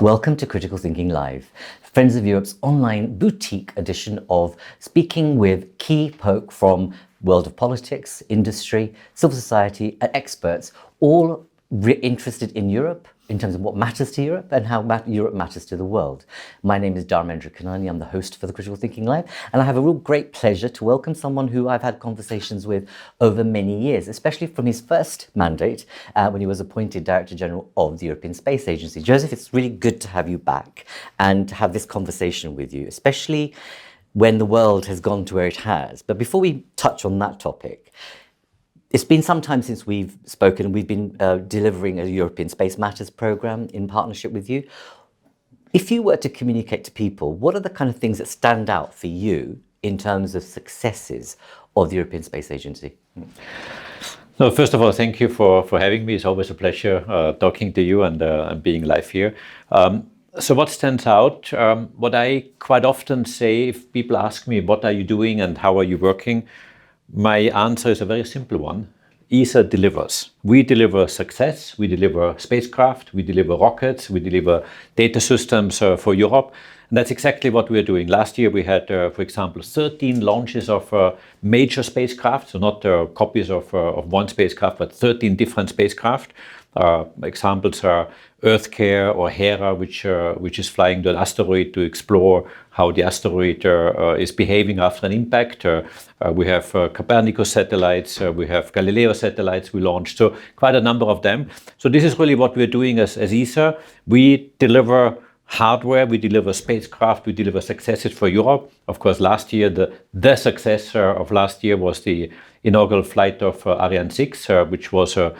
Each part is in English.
Welcome to Critical Thinking Live, Friends of Europe's online boutique edition of speaking with key folk from world of politics, industry, civil society and experts, all interested in Europe, in terms of what matters to Europe and how Europe matters to the world. My name is Dharmendra Kanani, I'm the host for the Critical Thinking Live, and I have a real great pleasure to welcome someone who I've had conversations with over many years, especially from his first mandate when he was appointed Director General of the European Space Agency. Joseph, it's really good to have you back and to have this conversation with you, especially when the world has gone to where it has. But before we touch on that topic, it's been some time since we've spoken. We've been delivering a European Space Matters programme in partnership with you. If you were to communicate to people, what are the kind of things that stand out for you in terms of successes of the European Space Agency? No, first of all, thank you for having me. It's always a pleasure talking to you and being live here. So what stands out? What I quite often say if people ask me, what are you doing and how are you working? My answer is a very simple one. ESA delivers. We deliver success, we deliver spacecraft, we deliver rockets, we deliver data systems for Europe. And that's exactly what we're doing. Last year we had, for example, 13 launches of major spacecraft, so not copies of one spacecraft, but 13 different spacecraft. Examples are EarthCare or Hera, which is flying to an asteroid to explore how the asteroid is behaving after an impact. We have Copernicus satellites, we have Galileo satellites we launched, so quite a number of them. So this is really what we're doing as ESA. We deliver hardware, we deliver spacecraft, we deliver successes for Europe. Of course, last year, the success of last year was the inaugural flight of Ariane 6, which was a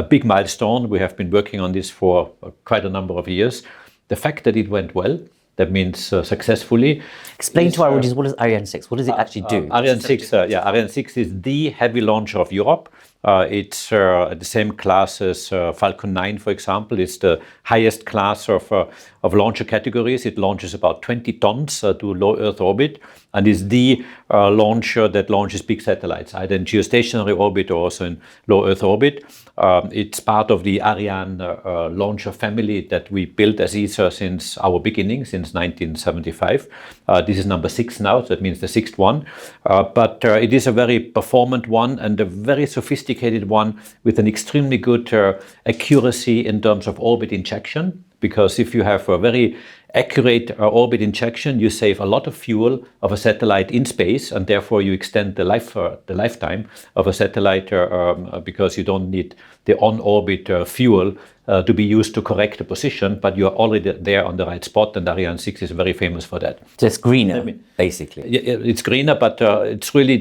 big milestone. We have been working on this for quite a number of years. The fact that it went well, that means successfully. Explain to our audience, what is Ariane 6? What does it actually do? Ariane 6, Ariane 6 is the heavy launcher of Europe. It's the same class as Falcon 9, for example. It's the highest class of launcher categories. It launches about 20 tons to low Earth orbit and is the launcher that launches big satellites, either in geostationary orbit or also in low Earth orbit. It's part of the Ariane launcher family that we built as ESA since our beginning, since 1975. This is number 6 now, so that means the 6th one. But it is a very performant one and a very sophisticated one with an extremely good accuracy in terms of orbit injection. Because if you have a very accurate orbit injection, you save a lot of fuel of a satellite in space, and therefore you extend the lifetime of a satellite because you don't need the on-orbit fuel to be used to correct the position, but you're already there on the right spot, and Ariane 6 is very famous for that. So it's greener, basically. Yeah, it's greener, but it's really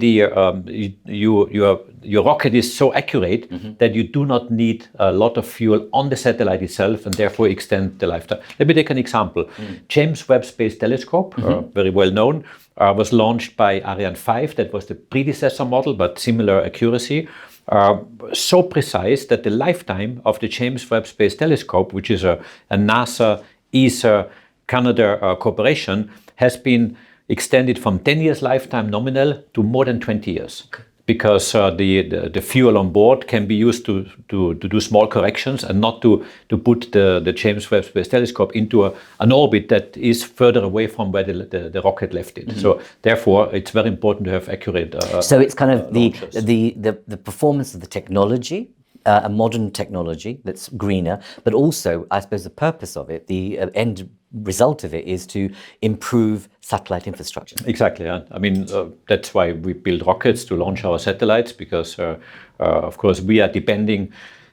your rocket is so accurate that you do not need a lot of fuel on the satellite itself, and therefore extend the lifetime. Let me take an example. James Webb Space Telescope, very well known, was launched by Ariane 5. That was the predecessor model, but similar accuracy. So precise that the lifetime of the James Webb Space Telescope, which is a NASA, ESA, Canada cooperation, has been extended from 10 years lifetime nominal to more than 20 years. Because the fuel on board can be used to do small corrections and not to put the James Webb Space Telescope into an orbit that is further away from where the rocket left it. So therefore, it's very important to have accurate So it's kind of the performance of the technology, a modern technology that's greener, but also, I suppose, the purpose of it, the end result of it is to improve satellite infrastructure. Exactly. I mean, that's why we build rockets to launch our satellites, because, of course, we are depending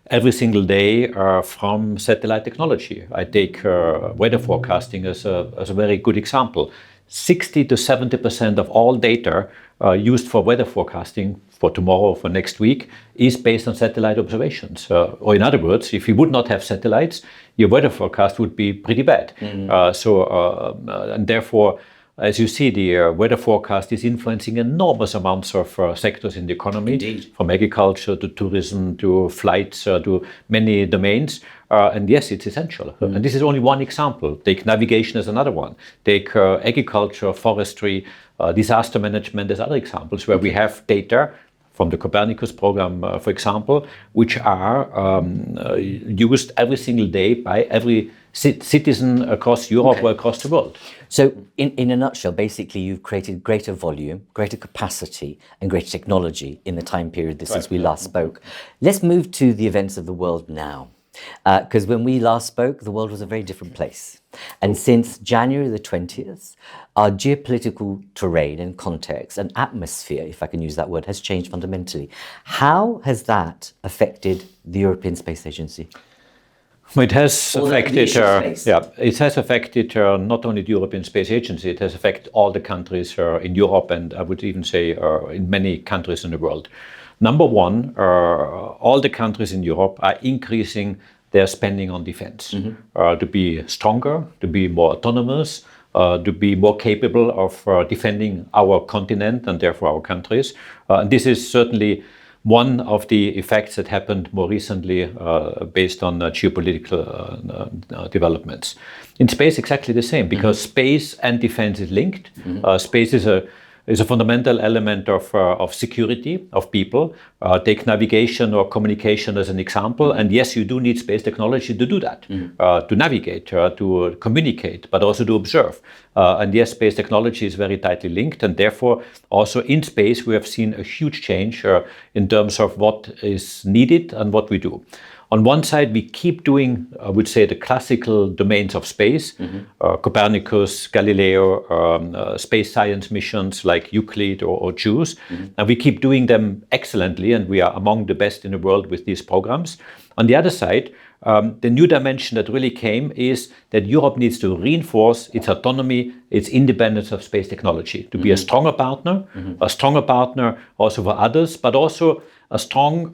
every single day from satellite technology. I take weather forecasting as a very good example. 60 to 70% of all data used for weather forecasting for tomorrow, for next week, is based on satellite observations. Or in other words, if you would not have satellites, your weather forecast would be pretty bad. And therefore, as you see, the weather forecast is influencing enormous amounts of sectors in the economy. Indeed. From agriculture to tourism to flights to many domains. And yes, it's essential. And this is only one example. Take navigation as another one. Take agriculture, forestry, disaster management as other examples where we have data from the Copernicus program, for example, which are used every single day by every citizen across Europe or across the world. So in a nutshell, basically you've created greater volume, greater capacity and greater technology in the time period since we last spoke. Let's move to the events of the world now. Because when we last spoke, the world was a very different place. And since January the 20th, our geopolitical terrain and context and atmosphere, if I can use that word, has changed fundamentally. How has that affected the European Space Agency? It has affected, it has affected not only the European Space Agency, it has affected all the countries in Europe, and I would even say in many countries in the world. Number one, all the countries in Europe are increasing their spending on defense to be stronger, to be more autonomous, to be more capable of defending our continent and therefore our countries. And this is certainly one of the effects that happened more recently based on geopolitical developments. In space, exactly the same, because space and defense is linked. Space is a fundamental element of security of people. Take navigation or communication as an example. And yes, you do need space technology to do that, to navigate, to communicate, but also to observe. And yes, space technology is very tightly linked. And therefore, also in space, we have seen a huge change in terms of what is needed and what we do. On one side, we keep doing, I would say, the classical domains of space, Copernicus, Galileo, space science missions like Euclid or JUICE, and we keep doing them excellently, and we are among the best in the world with these programs. On the other side, the new dimension that really came is that Europe needs to reinforce its autonomy, its independence of space technology, to be a stronger partner also for others, but also a strong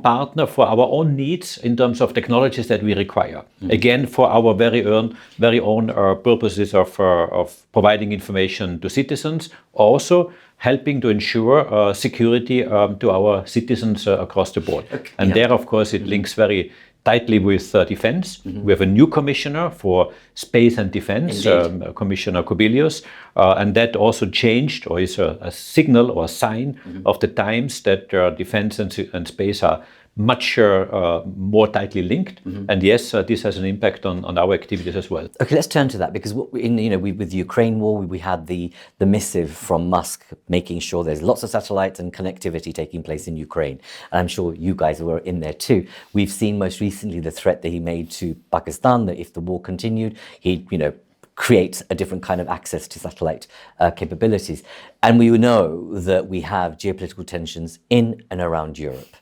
partner for our own needs in terms of technologies that we require. Again, for our very own purposes of providing information to citizens, also helping to ensure security to our citizens across the board. And there, of course, it links very tightly with defense. We have a new commissioner for space and defense, Commissioner Kubilius, and that also changed, or is a signal or a sign of the times that defense and space are much more tightly linked. And yes, this has an impact on our activities as well. Okay, let's turn to that, because with the Ukraine war, we had the missive from Musk making sure there's lots of satellites and connectivity taking place in Ukraine. And I'm sure you guys were in there too. We've seen most recently the threat that he made to Pakistan, that if the war continued, he'd, create a different kind of access to satellite capabilities. And we know that we have geopolitical tensions in and around Europe.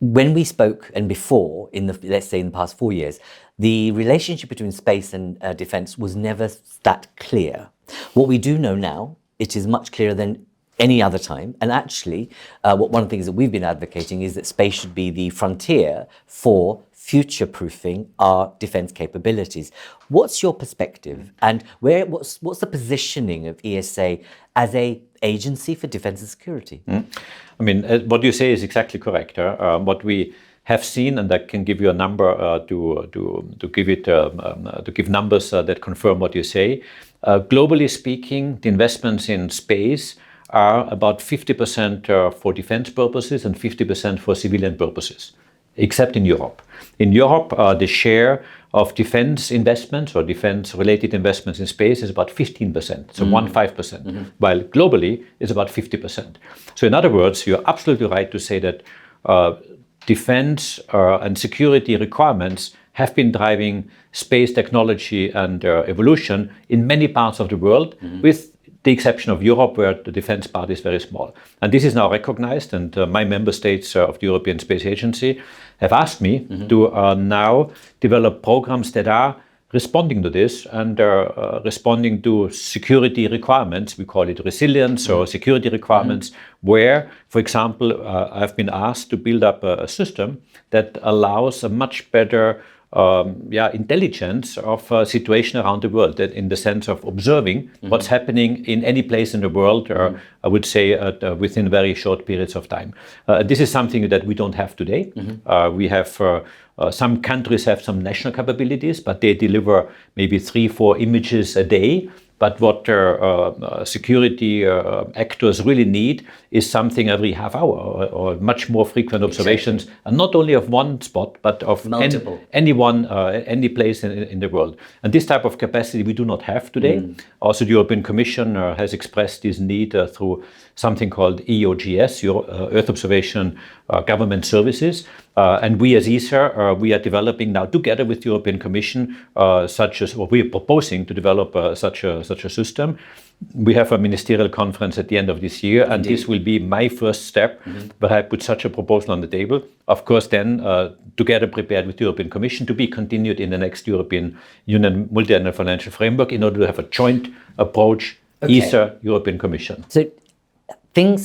When we spoke and before, let's say in the past 4 years, the relationship between space and defense was never that clear. What we do know now, it is much clearer than any other time. And actually, one of the things that we've been advocating is that space should be the frontier for future-proofing our defense capabilities. What's your perspective, and what's the positioning of ESA as an agency for defense and security? I mean, what you say is exactly correct. What we have seen, and I can give you a number to give numbers that confirm what you say. Globally speaking, the investments in space are about 50% for defense purposes and 50% for civilian purposes, except in Europe. In Europe, the share of defense investments or defense-related investments in space is about 15%, so 15%, while globally it's about 50%. So in other words, you're absolutely right to say that defense and security requirements have been driving space technology and evolution in many parts of the world, with the exception of Europe, where the defense part is very small. And this is now recognized, and my member states of the European Space Agency have asked me to now develop programs that are responding to this and responding to security requirements. We call it resilience or security requirements, where, for example, I've been asked to build up a system that allows a much better intelligence of situation around the world, that in the sense of observing what's happening in any place in the world, or I would say within very short periods of time. This is something that we don't have today. We have some countries have some national capabilities, but they deliver maybe 3-4 images a day. But what security actors really need is something every half hour or much more frequent observations, and not only of one spot, but of multiple. any place in the world. And this type of capacity we do not have today. Also, the European Commission has expressed this need through something called EOGS, Earth Observation Government Services. And we as ESA, we are developing now together with the European Commission, we are proposing to develop such a system. We have a ministerial conference at the end of this year, and this will be my first step where I put such a proposal on the table. Of course, then together prepared with the European Commission to be continued in the next European Union Multiannual Financial Framework in order to have a joint approach, ESA, European Commission. So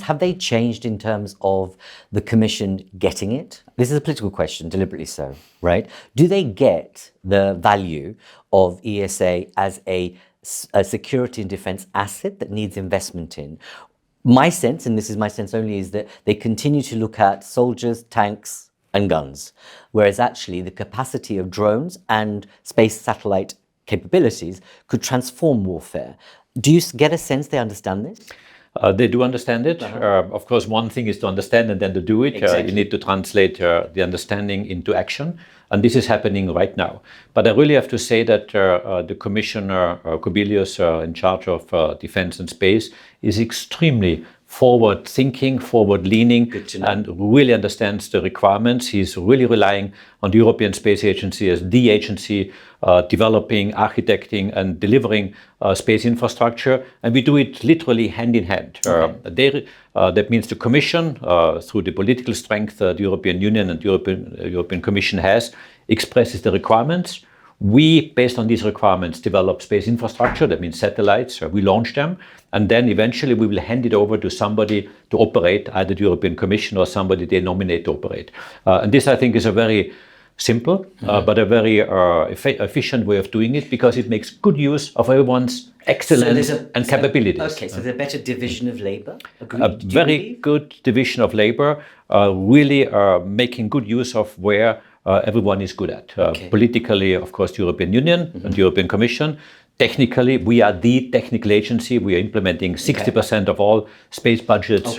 have they changed in terms of the Commission getting it? This is a political question, deliberately so, right? Do they get the value of ESA as a security and defense asset that needs investment in? My sense, and this is my sense only, is that they continue to look at soldiers, tanks, and guns, whereas actually the capacity of drones and space satellite capabilities could transform warfare. Do you get a sense they understand this? They do understand it. Of course, one thing is to understand and then to do it. Exactly. You need to translate the understanding into action. And this is happening right now. But I really have to say that the Commissioner, Kubilius, in charge of defense and space, is extremely forward-thinking, forward-leaning, and really understands the requirements. He's really relying on the European Space Agency as the agency developing, architecting, and delivering space infrastructure. And we do it literally hand in hand. That means the Commission, through the political strength the European Union and European Commission has, expresses the requirements. We, based on these requirements, develop space infrastructure. That means satellites. We launch them. And then eventually we will hand it over to somebody to operate, either the European Commission or somebody they nominate to operate. And this, I think, is a very simple, but a very efficient way of doing it, because it makes good use of everyone's excellence and capabilities. Okay, so there's a better division of labor? A very good division of labor, really making good use of where everyone is good at. Politically, of course, the European Union and the European Commission. Technically, we are the technical agency. We are implementing 60% of all space budgets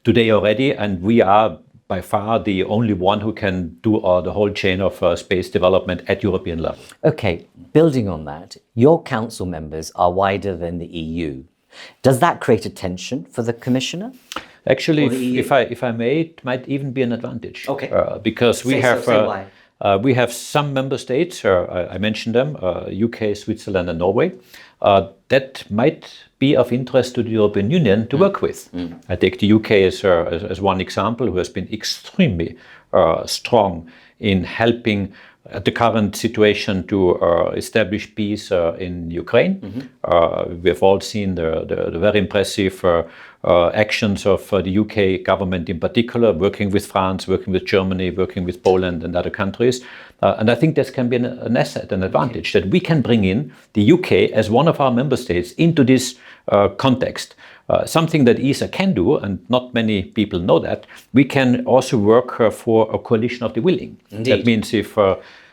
today already, and we are by far the only one who can do the whole chain of space development at European level. Okay, building on that, your council members are wider than the EU. Does that create a tension for the Commissioner? Actually, if I may, it might even be an advantage. Because we have some member states, I mentioned them, UK, Switzerland and Norway, that might be of interest to the European Union to work with. I take the UK as one example, who has been extremely strong in helping the current situation to establish peace in Ukraine. We have all seen the very impressive actions of the UK government in particular, working with France, working with Germany, working with Poland and other countries. And I think this can be an asset, an advantage, that we can bring in the UK as one of our member states into this context. Something that ESA can do, and not many people know that, we can also work for a coalition of the willing. Indeed. That means if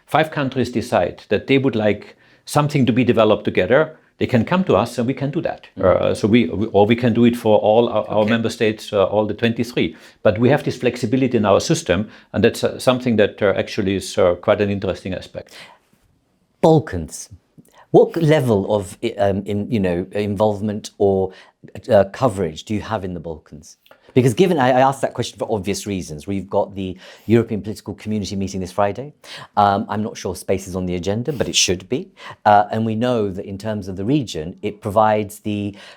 5 countries decide that they would like something to be developed together, they can come to us and we can do that. So we can do it for all our member states, all the 23. But we have this flexibility in our system, and that's something that actually is quite an interesting aspect. Balkans. What level of involvement or coverage do you have in the Balkans? Because I asked that question for obvious reasons. We've got the European Political Community meeting this Friday. I'm not sure space is on the agenda, but it should be. And we know that in terms of the region, it provides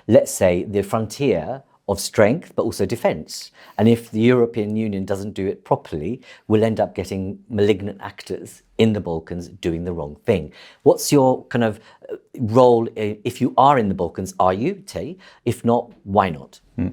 let's say, the frontier of strength, but also defense. And if the European Union doesn't do it properly, we'll end up getting malignant actors in the Balkans doing the wrong thing. What's your kind of role if you are in the Balkans? Are you, Tay? If not, why not? I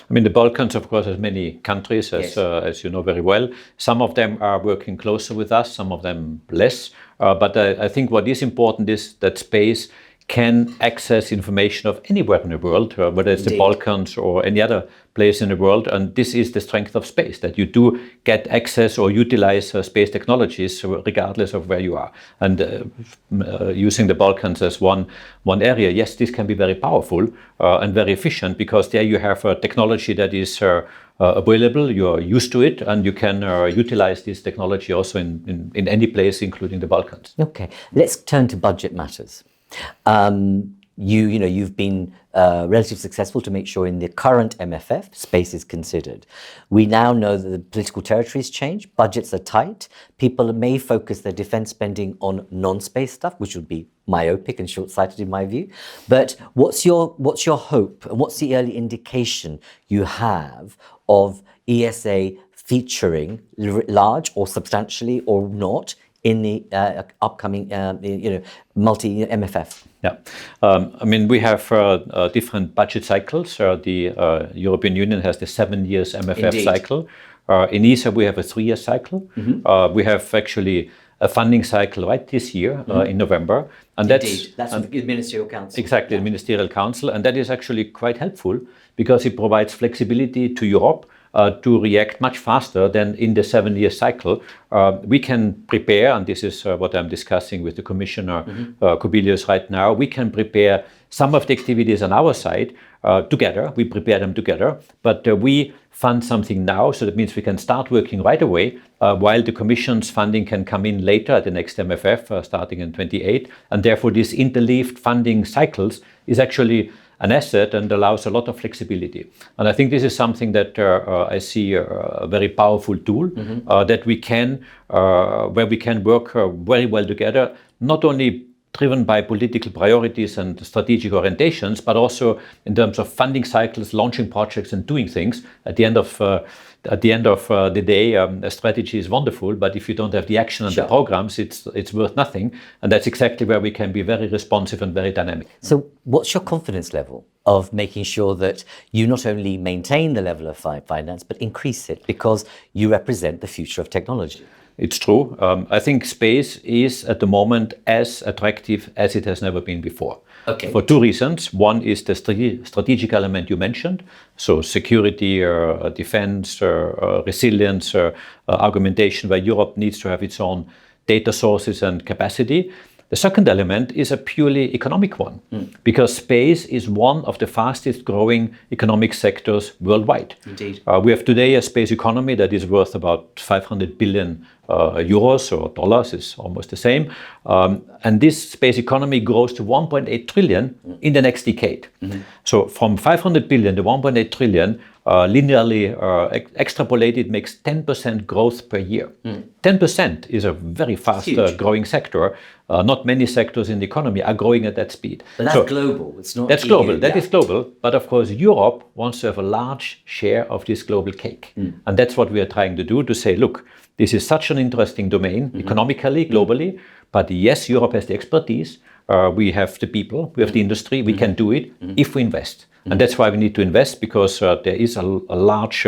mean, the Balkans, of course, has many countries, as you know very well. Some of them are working closer with us, some of them less. But I think what is important is that space can access information of anywhere in the world, whether it's the Balkans or any other place in the world. And this is the strength of space, that you do get access or utilize space technologies regardless of where you are. And using the Balkans as one area, yes, this can be very powerful and very efficient, because there you have a technology that is available, you're used to it, and you can utilize this technology also in any place, including the Balkans. Okay, let's turn to budget matters. You've been relatively successful to make sure in the current MFF space is considered. We now know that the political territories change, budgets are tight, people may focus their defence spending on non-space stuff, which would be myopic and short-sighted in my view. But what's your hope, and what's the early indication you have of ESA featuring large or substantially or not in the upcoming multi-MFF? Yeah, we have different budget cycles. The European Union has the 7 years MFF Indeed. cycle. In ESA, we have a 3-year cycle. We have actually a funding cycle right this year in November. And Indeed, that's the Ministerial Council. Exactly, the Ministerial Council. And that is actually quite helpful, because it provides flexibility to Europe to react much faster than in the 7-year cycle. We can prepare, and this is what I'm discussing with the Commissioner Kubilius right now, we can prepare some of the activities on our side together. We prepare them together, but we fund something now, so that means we can start working right away, while the Commission's funding can come in later at the next MFF, starting in 28. And therefore, these interleaved funding cycles is actually an asset and allows a lot of flexibility. And I think this is something that I see a very powerful tool that we can, where we can work very well together, not only driven by political priorities and strategic orientations, but also in terms of funding cycles, launching projects and doing things. At the end of the day, a strategy is wonderful, but if you don't have the action and the programs, it's worth nothing. And that's exactly where we can be very responsive and very dynamic. So what's your confidence level of making sure that you not only maintain the level of finance, but increase it, because you represent the future of technology? It's true. I think space is at the moment as attractive as it has never been before. Okay. For 2 reasons. One is the strategic element you mentioned. So security, defense, resilience, augmentation, where Europe needs to have its own data sources and capacity. The second element is a purely economic one, because space is one of the fastest growing economic sectors worldwide. Indeed. We have today a space economy that is worth about 500 billion euros, or dollars, is almost the same. And this space economy grows to 1.8 trillion in the next decade. So from 500 billion to 1.8 trillion, linearly extrapolated, makes 10% growth per year. 10% is a very fast growing sector. Not many sectors in the economy are growing at that speed. But that's global. It's not. That's global. That is global. But of course, Europe wants to have a large share of this global cake. And that's what we are trying to do, to say, look, this is such an interesting domain, economically, globally. But yes, Europe has the expertise. We have the people, we have the industry, we can do it if we invest. And that's why we need to invest, because there is a large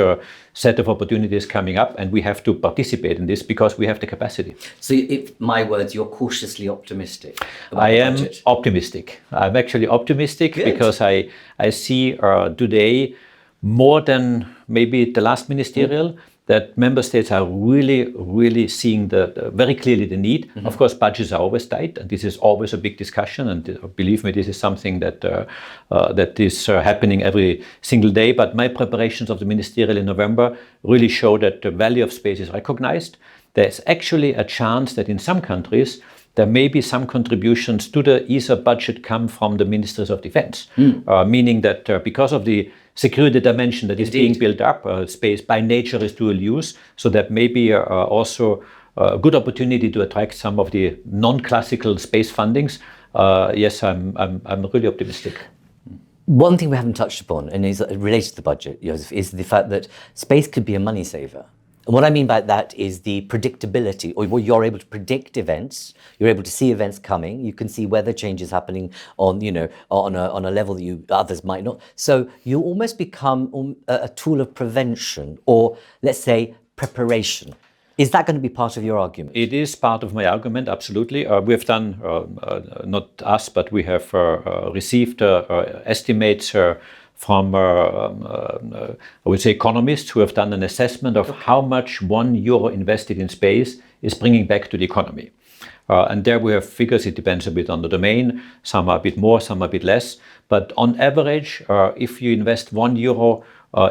set of opportunities coming up, and we have to participate in this because we have the capacity. So, in my words, you're cautiously optimistic about I the am budget. optimistic. I'm actually optimistic. Good. Because I see today, more than maybe the last ministerial, that member states are really seeing very clearly the need. Of course, budgets are always tight, and this is always a big discussion. And believe me, this is something that is happening every single day. But my preparations of the ministerial in November really show that the value of space is recognized. There's actually a chance that in some countries there may be some contributions to the ESA budget come from the ministers of defense, meaning that because of the security dimension that is being built up, space by nature is dual use, so that may be also a good opportunity to attract some of the non-classical space fundings. Yes, I'm really optimistic. One thing we haven't touched upon, and is related to the budget, Josef, is the fact that space could be a money saver. And what I mean by that is the predictability, or you're able to predict events, you're able to see events coming, you can see weather changes happening on a level that others might not. So you almost become a tool of prevention, or let's say preparation. Is that going to be part of your argument? It is part of my argument, absolutely. We have done, not us, but we have received estimates from, I would say, economists who have done an assessment of how much €1 invested in space is bringing back to the economy. And there we have figures. It depends a bit on the domain. Some are a bit more, some are a bit less. But on average, if you invest €1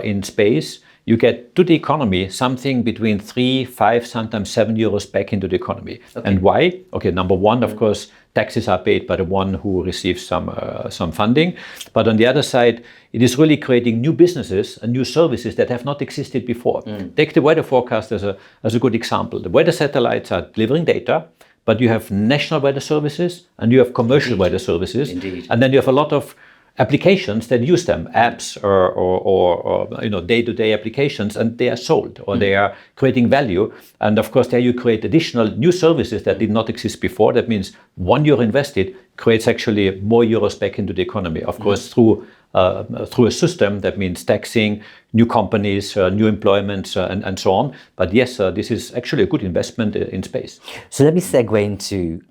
in space, you get to the economy something between 3, 5, sometimes €7 back into the economy. Okay. And why? Okay, number one, of course, taxes are paid by the one who receives some funding. But on the other side, it is really creating new businesses and new services that have not existed before. Take the weather forecast as a good example. The weather satellites are delivering data, but you have national weather services and you have commercial weather services. Indeed. And then you have a lot of applications that use them, apps or day-to-day applications, and they are sold or they are creating value. And of course, there you create additional new services that did not exist before. That means €1 invested creates actually more euros back into the economy. Of course, through a system that means taxing, new companies, new employments, and so on. But yes, this is actually a good investment in space. So let me segue into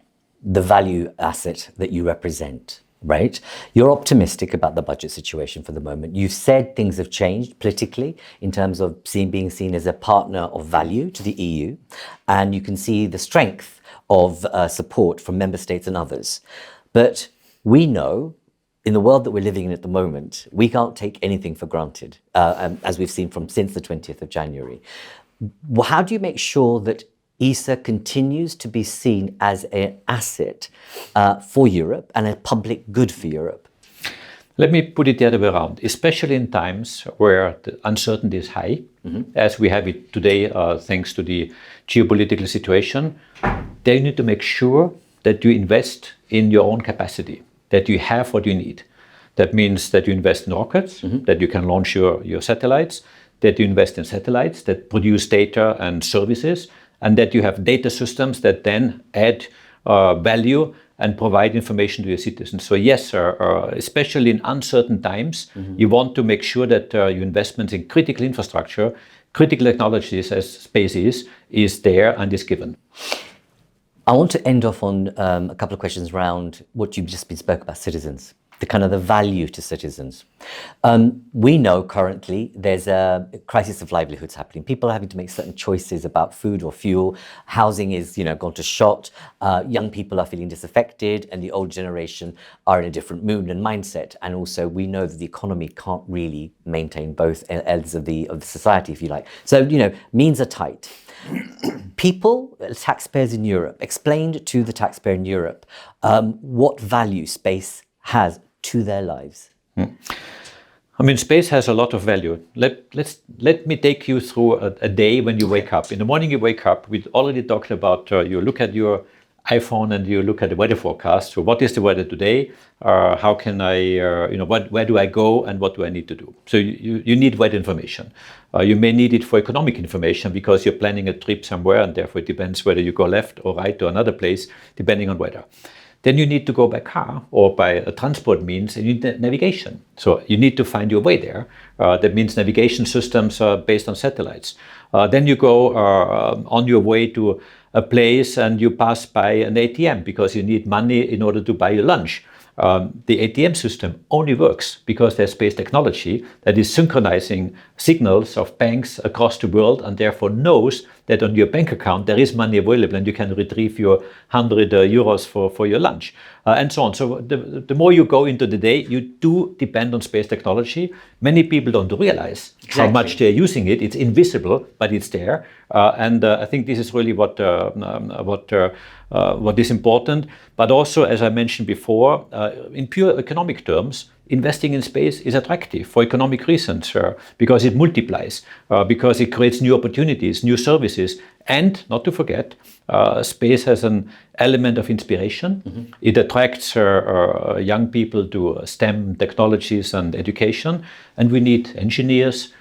the value asset that you represent. Right? You're optimistic about the budget situation for the moment. You've said things have changed politically in terms of being seen as a partner of value to the EU, and you can see the strength of support from member states and others. But we know in the world that we're living in at the moment, we can't take anything for granted, as we've seen since the 20th of January. How do you make sure that ESA continues to be seen as an asset for Europe and a public good for Europe? Let me put it the other way around, especially in times where the uncertainty is high, as we have it today, thanks to the geopolitical situation. There you need to make sure that you invest in your own capacity, that you have what you need. That means that you invest in rockets, that you can launch your satellites, that you invest in satellites that produce data and services, and that you have data systems that then add value and provide information to your citizens. So yes, especially in uncertain times, you want to make sure that your investments in critical infrastructure, critical technologies as space is there and is given. I want to end off on a couple of questions around what you've just been spoke about, citizens. The value to citizens. We know currently there's a crisis of livelihoods happening. People are having to make certain choices about food or fuel. Housing is, gone to shot. Young people are feeling disaffected, and the old generation are in a different mood and mindset. And also, we know that the economy can't really maintain both ends of the society, if you like. So, means are tight. People, taxpayers in Europe, explained to the taxpayer in Europe what value space has to their lives. I mean, space has a lot of value. Let me take you through a day when you wake up. In the morning you wake up, we already talked about you look at your iPhone and you look at the weather forecast. So what is the weather today? How can I, where do I go and what do I need to do? So you need weather information. You may need it for economic information because you're planning a trip somewhere, and therefore it depends whether you go left or right to another place, depending on weather. Then you need to go by car or by a transport means, and you need navigation. So you need to find your way there. That means navigation systems based on satellites. Then you go on your way to a place and you pass by an ATM because you need money in order to buy your lunch. The ATM system only works because there's space technology that is synchronizing signals of banks across the world and therefore knows that on your bank account there is money available and you can retrieve your €100 for your lunch and so on. So the more you go into the day, you do depend on space technology. Many people don't realize how much they're using it. It's invisible, but it's there. And I think this is really what is important. But also, as I mentioned before, in pure economic terms, investing in space is attractive for economic reasons because it multiplies, because it creates new opportunities, new services, and not to forget, space has an element of inspiration. It attracts young people to STEM technologies and education, and we need engineers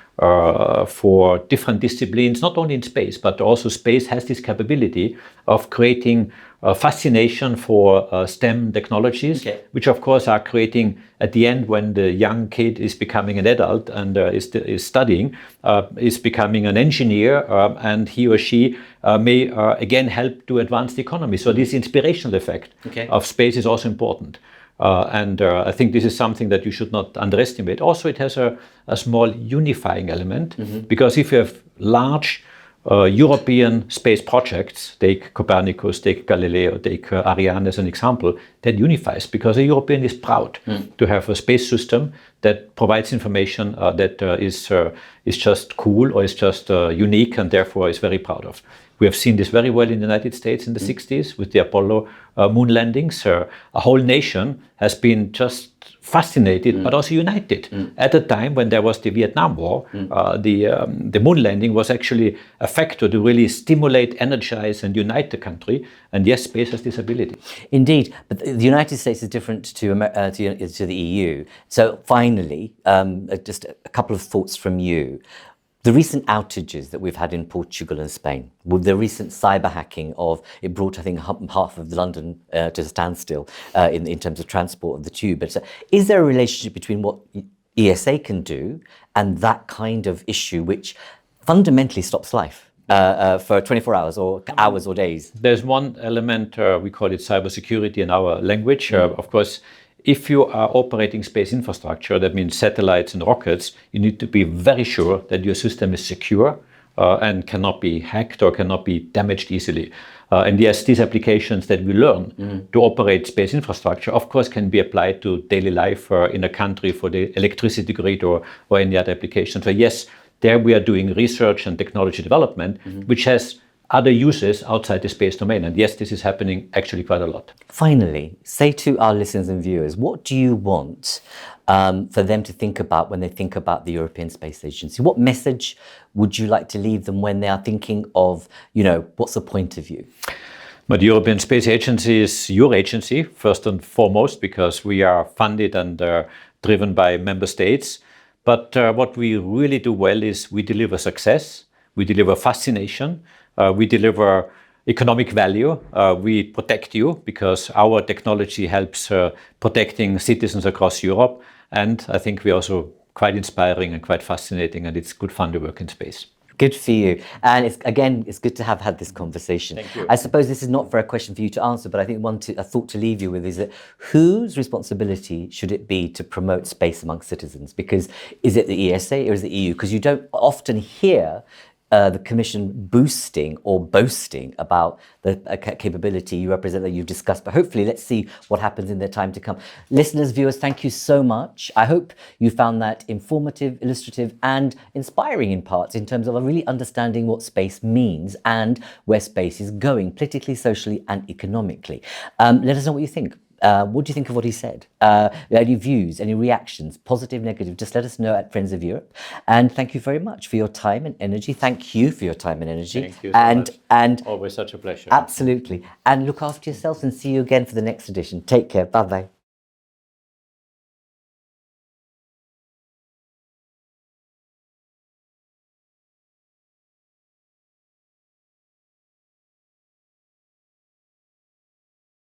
for different disciplines, not only in space, but also space has this capability of creating fascination for STEM technologies, Okay. which of course are creating at the end when the young kid is becoming an adult and is studying, is becoming an engineer, and he or she may again help to advance the economy. So this inspirational effect of space is also important. And I think this is something that you should not underestimate. Also, it has a small unifying element, because if you have large European space projects, take Copernicus, take Galileo, take Ariane as an example, that unifies, because a European is proud to have a space system that provides information that is just cool or is just unique, and therefore is very proud of. We have seen this very well in the United States in the 60s with the Apollo moon landings. A whole nation has been just fascinated, but also united. At a time when there was the Vietnam War, the moon landing was actually a factor to really stimulate, energize, and unite the country. And yes, space has this ability. Indeed, but the United States is different to the EU. So finally, just a couple of thoughts from you. The recent outages that we've had in Portugal and Spain, with the recent cyber hacking it brought, I think, half of London to a standstill in terms of transport of the tube. But is there a relationship between what ESA can do and that kind of issue, which fundamentally stops life for 24 hours or hours or days? There's one element, we call it cybersecurity in our language. Of course, if you are operating space infrastructure, that means satellites and rockets, you need to be very sure that your system is secure and cannot be hacked or cannot be damaged easily. And yes, these applications that we learn to operate space infrastructure, of course, can be applied to daily life in a country for the electricity grid or any other application. So yes, there we are doing research and technology development, which has other uses outside the space domain. And yes, this is happening actually quite a lot. Finally, say to our listeners and viewers, what do you want for them to think about when they think about the European Space Agency? What message would you like to leave them when they are thinking of, what's the point of view? But the European Space Agency is your agency, first and foremost, because we are funded and driven by member states. But what we really do well is we deliver success, we deliver fascination, we deliver economic value, we protect you because our technology helps protecting citizens across Europe. And I think we're also quite inspiring and quite fascinating, and it's good fun to work in space. Good for you. And it's good to have had this conversation. Thank you. I suppose this is not for a question for you to answer, but I think a thought to leave you with is that whose responsibility should it be to promote space amongst citizens? Because is it the ESA or is it the EU? Because you don't often hear the Commission boosting or boasting about the capability you represent that you've discussed. But hopefully, let's see what happens in the time to come. Listeners, viewers, thank you so much. I hope you found that informative, illustrative, and inspiring in parts in terms of really understanding what space means and where space is going politically, socially, and economically. Let us know what you think. What do you think of what he said? Any views, any reactions, positive, negative? Just let us know at Friends of Europe. And thank you very much for your time and energy. Thank you for your time and energy. Thank you so much. And always such a pleasure. Absolutely. And look after yourselves and see you again for the next edition. Take care. Bye-bye.